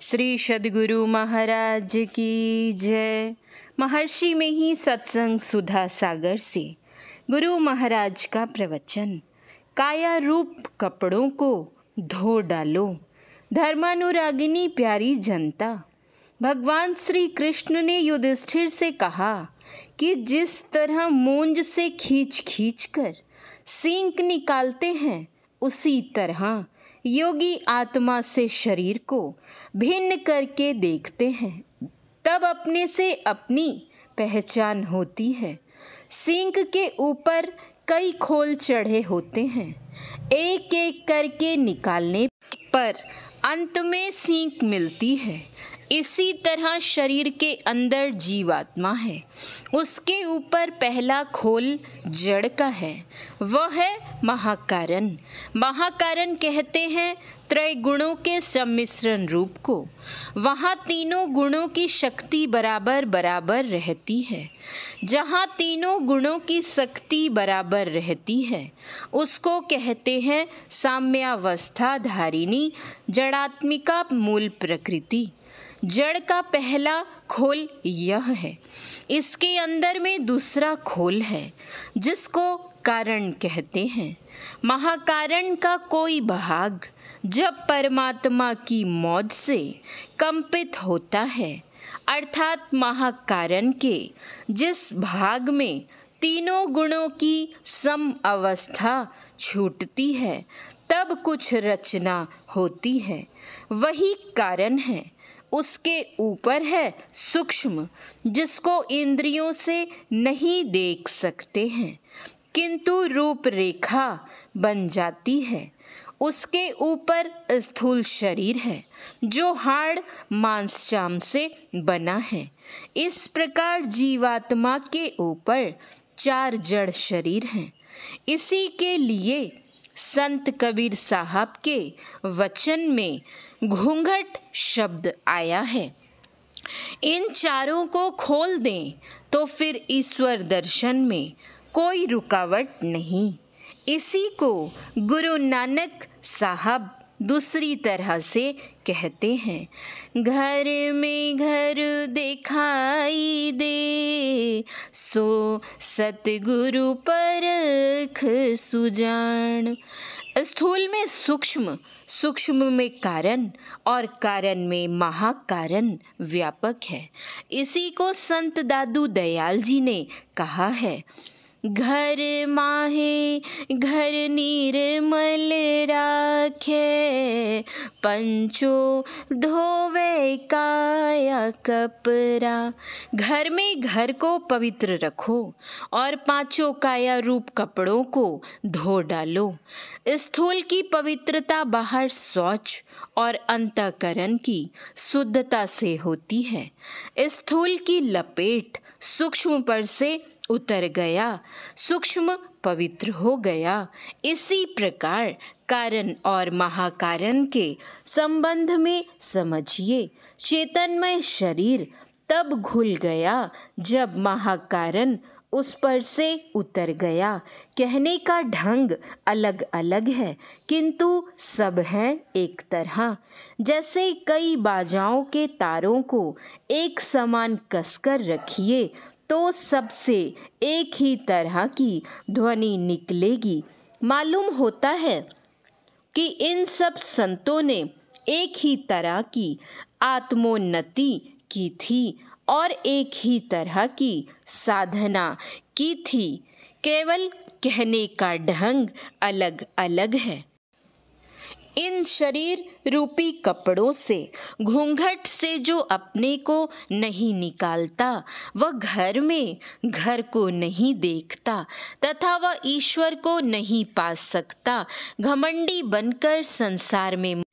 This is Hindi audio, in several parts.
श्री सद्गुरु महाराज की जय। महर्षि में ही सत्संग सुधा सागर से गुरु महाराज का प्रवचन। काया रूप कपड़ों को धो डालो। धर्मानुरागिनी प्यारी जनता, भगवान श्री कृष्ण ने युधिष्ठिर से कहा कि जिस तरह मूंज से खींच खींच कर सींग निकालते हैं, उसी तरह योगी आत्मा से शरीर को भिन्न करके देखते हैं, तब अपने से अपनी पहचान होती है। सींग के ऊपर कई खोल चढ़े होते हैं, एक एक करके निकालने पर अंत में सींग मिलती है। इसी तरह शरीर के अंदर जीवात्मा है, उसके ऊपर पहला खोल जड़ का है, वह है महाकारण। महाकारण कहते हैं त्रय गुणों के सम्मिश्रण रूप को। वहाँ तीनों गुणों की शक्ति बराबर बराबर रहती है। जहाँ तीनों गुणों की शक्ति बराबर रहती है, उसको कहते हैं साम्यावस्था धारिणी जड़ात्मिका मूल प्रकृति। जड़ का पहला खोल यह है। इसके अंदर में दूसरा खोल है, जिसको कारण कहते हैं। महाकारण का कोई भाग जब परमात्मा की मौज से कंपित होता है, अर्थात महाकारण के जिस भाग में तीनों गुणों की सम अवस्था छूटती है, तब कुछ रचना होती है, वही कारण है। उसके ऊपर है सूक्ष्म, जिसको इंद्रियों से नहीं देख सकते हैं, किंतु रूपरेखा बन जाती है। उसके ऊपर स्थूल शरीर है, जो हाड़ मांस चाम से बना है। इस प्रकार जीवात्मा के ऊपर 4 जड़ शरीर हैं। इसी के लिए संत कबीर साहब के वचन में घूंघट शब्द आया है। इन चारों को खोल दें तो फिर ईश्वर दर्शन में कोई रुकावट नहीं। इसी को गुरु नानक साहब दूसरी तरह से कहते हैं, घर में घर दिखाई दे, सो सतगुरु परख सुजान। स्थूल में सूक्ष्म, सूक्ष्म में कारण और कारण में महाकारण व्यापक है। इसी को संत दादू दयाल जी ने कहा है, घर माहे घर निर्मल राखे, पंचो धोवे काया कपरा। घर में घर को पवित्र रखो और 5 काया रूप कपड़ों को धो डालो। स्थूल की पवित्रता बाहर शौच और अंतःकरण की शुद्धता से होती है। स्थूल की लपेट सूक्ष्म पर से उतर गया, सूक्ष्म पवित्र हो गया। इसी प्रकार कारण और महाकारण के संबंध में समझिए, चेतनमय शरीर तब घुल गया जब महाकारण उस पर से उतर गया। कहने का ढंग अलग अलग है, किंतु सब हैं एक तरह। जैसे कई बाजाओं के तारों को एक समान कसकर रखिए तो सबसे एक ही तरह की ध्वनि निकलेगी। मालूम होता है कि इन सब संतों ने एक ही तरह की आत्मोन्नति की थी और एक ही तरह की साधना की थी, केवल कहने का ढंग अलग अलग है। इन शरीर रूपी कपड़ों से, घूंघट से जो अपने को नहीं निकालता, वह घर में घर को नहीं देखता तथा वह ईश्वर को नहीं पा सकता। घमंडी बनकर संसार में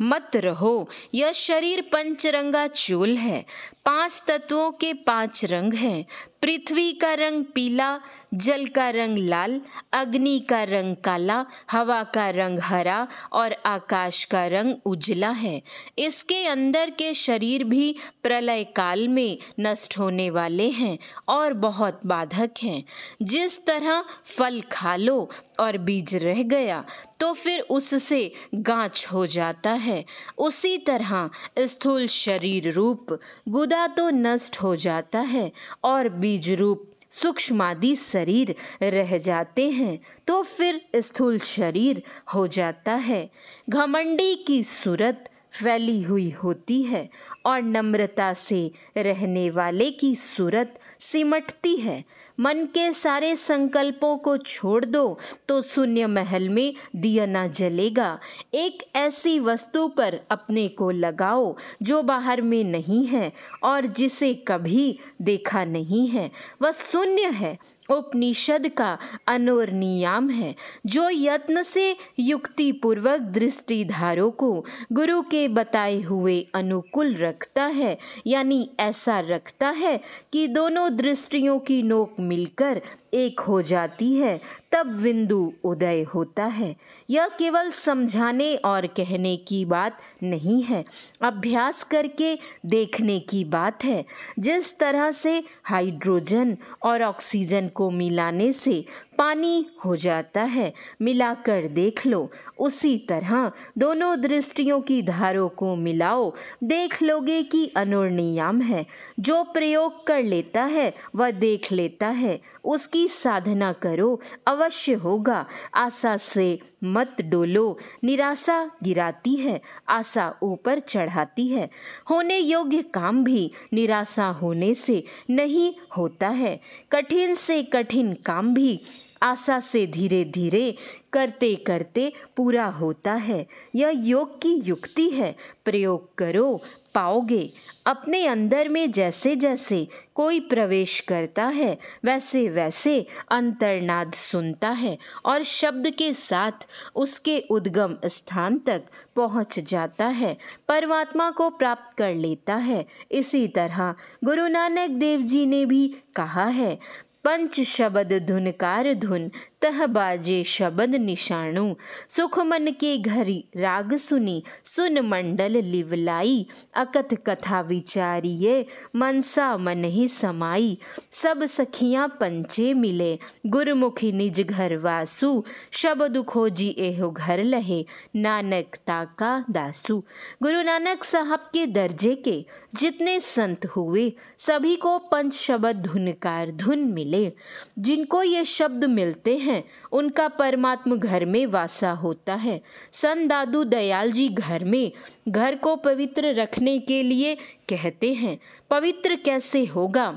मत रहो। यह शरीर पंचरंगा चूल है, 5 तत्वों के 5 रंग हैं। पृथ्वी का रंग पीला, जल का रंग लाल, अग्नि का रंग काला, हवा का रंग हरा और आकाश का रंग उजला है। इसके अंदर के शरीर भी प्रलय काल में नष्ट होने वाले हैं और बहुत बाधक हैं। जिस तरह फल खा लो और बीज रह गया तो फिर उससे गांच हो जाता है, उसी तरह स्थूल शरीर रूप गुदा तो नष्ट हो जाता है और बीज रूप सूक्ष्मादि शरीर रह जाते हैं, तो फिर स्थूल शरीर हो जाता है। घमंडी की सूरत फैली हुई होती है और नम्रता से रहने वाले की सूरत सिमटती है। मन के सारे संकल्पों को छोड़ दो तो शून्य महल में दिया न जलेगा। एक ऐसी वस्तु पर अपने को लगाओ जो बाहर में नहीं है और जिसे कभी देखा नहीं है, वह शून्य है। उपनिषद का अनोर नियम है। जो यत्न से युक्ति पूर्वक दृष्टिधारों को गुरु के बताए हुए अनुकूल रखता है, यानी ऐसा रखता है कि दोनों दृष्टियों की नोक मिलकर एक हो जाती है, तब बिंदु उदय होता है। यह केवल समझाने और कहने की बात नहीं है, अभ्यास करके देखने की बात है। जिस तरह से हाइड्रोजन और ऑक्सीजन को मिलाने से पानी हो जाता है, मिलाकर देख लो। उसी तरह दोनों दृष्टियों की धारों को मिलाओ, देख लोगे कि अनुर्नियम है। जो प्रयोग कर लेता है वह देख लेता है, उसकी साधना करो, अवश्य होगा। आशा से मत डोलो, निराशा गिराती है, आशा ऊपर चढ़ाती है। होने योग्य काम भी निराशा होने से नहीं होता है। कठिन से कठिन काम भी आशा से धीरे धीरे करते करते पूरा होता है। यह योग की युक्ति है, प्रयोग करो, पाओगे। अपने अंदर में जैसे जैसे कोई प्रवेश करता है वैसे वैसे अंतर्नाद सुनता है और शब्द के साथ उसके उद्गम स्थान तक पहुंच जाता है, परमात्मा को प्राप्त कर लेता है। इसी तरह गुरु नानक देव जी ने भी कहा है, पंच शब्द धुनकार धुन तह बाजे शब्द निशाणु। सुख मन के घरी राग सुनी, सुन मंडल लिवलाई। अकथ कथा विचारिये, मनसा मन ही समाई। सब सखियां पंचे मिले, गुरमुखी निज घर वासु। शब्द खोजी एहो घर लहे, नानक ताका दासु। गुरु नानक साहब के दर्जे के जितने संत हुए सभी को पंच शब्द धुनकार धुन मिले। जिनको ये शब्द मिलते हैं उनका परमात्मा घर में वासा होता है। संत दादू दयाल जी घर को पवित्र रखने के लिए कहते हैं। पवित्र कैसे होगा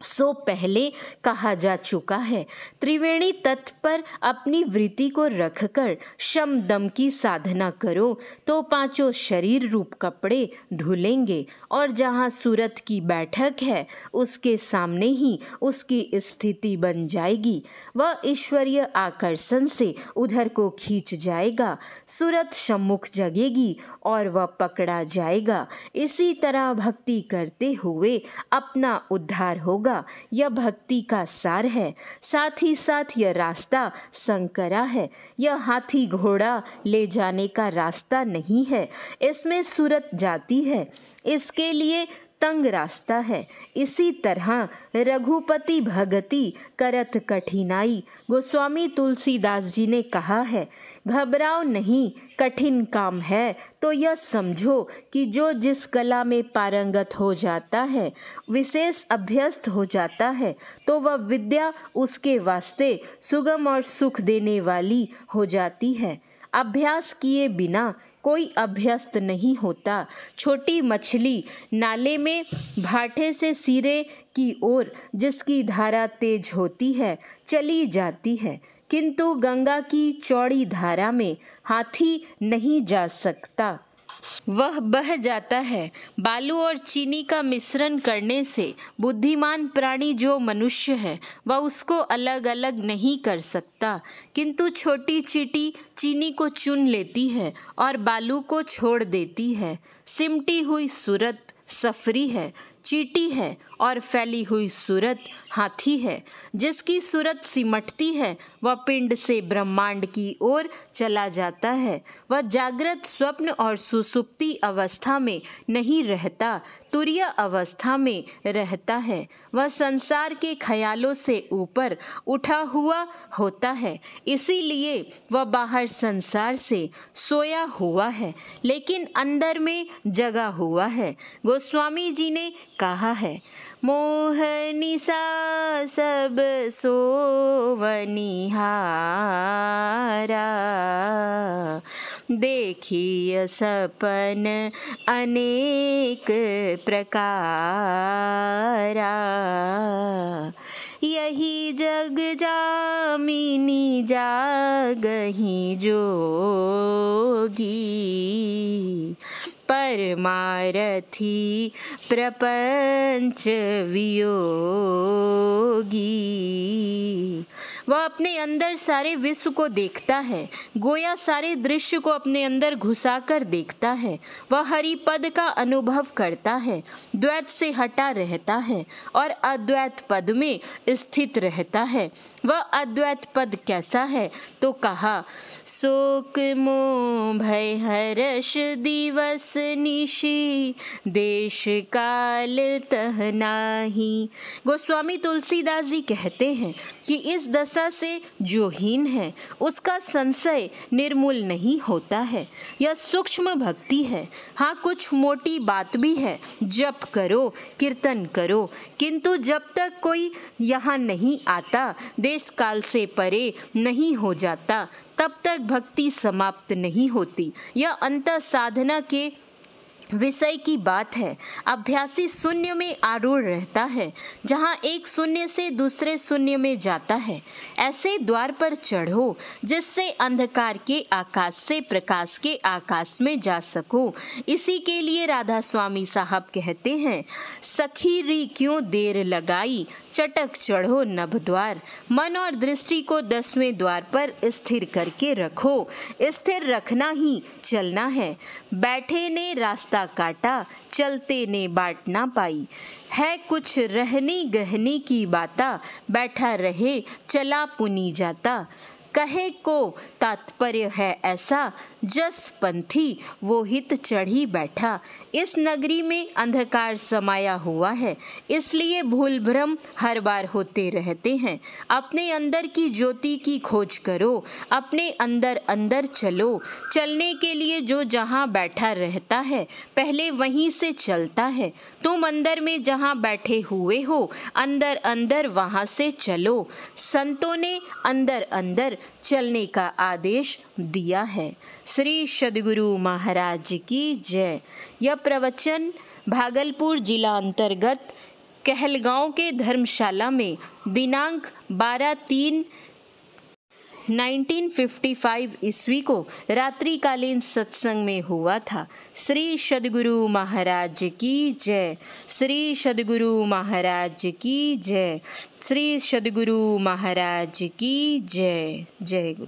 सो पहले कहा जा चुका है। त्रिवेणी तत्व पर अपनी वृत्ति को रखकर शम दम की साधना करो तो पांचों शरीर रूप कपड़े धुलेंगे और जहाँ सूरत की बैठक है उसके सामने ही उसकी स्थिति बन जाएगी। वह ईश्वरीय आकर्षण से उधर को खींच जाएगा, सूरत सम्मुख जगेगी और वह पकड़ा जाएगा। इसी तरह भक्ति करते हुए अपना उद्धार होगा। यह भक्ति का सार है। साथ ही साथ यह रास्ता संकरा है। यह हाथी घोड़ा ले जाने का रास्ता नहीं है। इसमें सूरत जाती है, इसके लिए तंग रास्ता है। इसी तरह रघुपति भगति करत कठिनाई। गोस्वामी तुलसीदास जी ने कहा है, घबराओ नहीं, कठिन काम है तो यह समझो कि जो जिस कला में पारंगत हो जाता है, विशेष अभ्यस्त हो जाता है, तो वह विद्या उसके वास्ते सुगम और सुख देने वाली हो जाती है। अभ्यास किए बिना कोई अभ्यस्त नहीं होता। छोटी मछली नाले में भाटे से सिरे की ओर जिसकी धारा तेज होती है चली जाती है, किंतु गंगा की चौड़ी धारा में हाथी नहीं जा सकता, वह बह जाता है। बालू और चीनी का मिश्रण करने से बुद्धिमान प्राणी जो मनुष्य है वह उसको अलग अलग नहीं कर सकता, किंतु छोटी चींटी चीनी को चुन लेती है और बालू को छोड़ देती है। सिमटी हुई सूरत सफरी है, चींटी है और फैली हुई सूरत हाथी है। जिसकी सूरत सिमटती है वह पिंड से ब्रह्मांड की ओर चला जाता है। वह जागृत, स्वप्न और सुसुप्ति अवस्था में नहीं रहता, तुरीय अवस्था में रहता है। वह संसार के ख्यालों से ऊपर उठा हुआ होता है, इसीलिए वह बाहर संसार से सोया हुआ है, लेकिन अंदर में जगा हुआ है। गोस्वामी जी ने कहा है, मोह निसा सब सोवनिहारा, देखिय सपन अनेक प्रकारा, यही जग जामिनी जागहि जोगी, परमारथी प्रपंच वियोगी। वह अपने अंदर सारे विश्व को देखता है, गोया सारे दृश्य को अपने अंदर घुसाकर देखता है। वह हरि पद का अनुभव करता है, द्वैत से हटा रहता है और अद्वैत पद में स्थित रहता है। वह अद्वैत पद कैसा है तो कहा, शोक मोह भय हर्ष दिवस निशि, देश काल तह नाही। गोस्वामी तुलसीदास जी कहते हैं कि इस दशा से जो हीन है उसका संशय निर्मूल नहीं होता है। यह सूक्ष्म भक्ति है। हाँ, कुछ मोटी बात भी है, जप करो, कीर्तन करो, किंतु जब तक कोई यहाँ नहीं आता, देश काल से परे नहीं हो जाता, तब तक भक्ति समाप्त नहीं होती। यह अंतः साधना के विषय की बात है। अभ्यासी शून्य में आरूढ़ रहता है, जहाँ एक शून्य से दूसरे शून्य में जाता है। ऐसे द्वार पर चढ़ो जिससे अंधकार के आकाश से प्रकाश के आकाश में जा सको। इसी के लिए राधा स्वामी साहब कहते हैं, सखी री क्यों देर लगाई, चटक चढ़ो नभ द्वार। मन और दृष्टि को 10वें द्वार पर स्थिर करके रखो। स्थिर रखना ही चलना है। बैठे ने रास्ता काटा, चलते ने बाट ना पाई। है कुछ रहनी गहनी की बाता, बैठा रहे चला पुनी जाता। कहे को तात्पर्य है ऐसा, जस पंथी वो हित चढ़ी बैठा। इस नगरी में अंधकार समाया हुआ है, इसलिए भूल भ्रम हर बार होते रहते हैं। अपने अंदर की ज्योति की खोज करो, अपने अंदर अंदर चलो। चलने के लिए जो जहाँ बैठा रहता है, पहले वहीं से चलता है। तुम अंदर में जहाँ बैठे हुए हो, अंदर अंदर वहाँ से चलो। संतों ने अंदर अंदर चलने का आदेश दिया है। श्री सद्गुरु महाराज की जय। यह प्रवचन भागलपुर जिला अंतर्गत कहलगांव के धर्मशाला में दिनांक 12/3/1955 ईस्वी को रात्रिकालीन सत्संग में हुआ था। श्री सद्गुरु महाराज की जय। श्री सद्गुरु महाराज की जय। श्री सद्गुरु महाराज की जय। जय गुरु।